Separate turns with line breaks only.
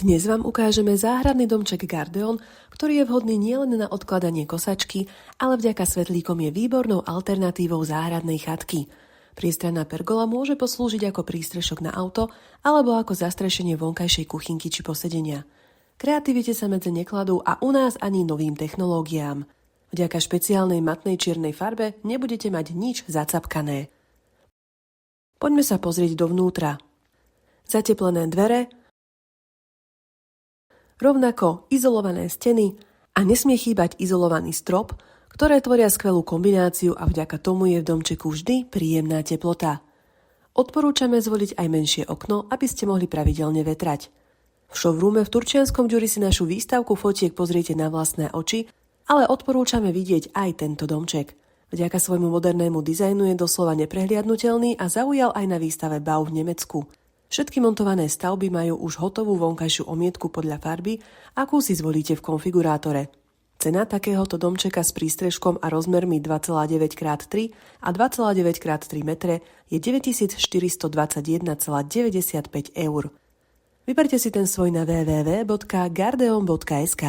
Dnes vám ukážeme záhradný domček Gardeon, ktorý je vhodný nielen na odkladanie kosačky, ale vďaka svetlíkom je výbornou alternatívou záhradnej chatky. Priestranná pergola môže poslúžiť ako prístrešok na auto alebo ako zastrešenie vonkajšej kuchynky či posedenia. Kreativite sa medze nekladú a u nás ani novým technológiám. Vďaka špeciálnej matnej čiernej farbe nebudete mať nič zacapkané. Poďme sa pozrieť dovnútra. Zateplené dvere, rovnako izolované steny a nesmie chýbať izolovaný strop, ktoré tvoria skvelú kombináciu a vďaka tomu je v domčeku vždy príjemná teplota. Odporúčame zvoliť aj menšie okno, aby ste mohli pravidelne vetrať. V showroome v Turčianskom Ďuri si našu výstavku fotiek pozriete na vlastné oči, ale odporúčame vidieť aj tento domček. Vďaka svojmu modernému dizajnu je doslova neprehliadnutelný a zaujal aj na výstave BAU v Nemecku. Všetky montované stavby majú už hotovú vonkajšiu omietku podľa farby, akú si zvolíte v konfigurátore. Cena takéhoto domčeka s prístrežkom a rozmermi 2,9x3 a 2,9x3 metre je 9421,95 eur. Vyberte si ten svoj na www.gardeon.sk.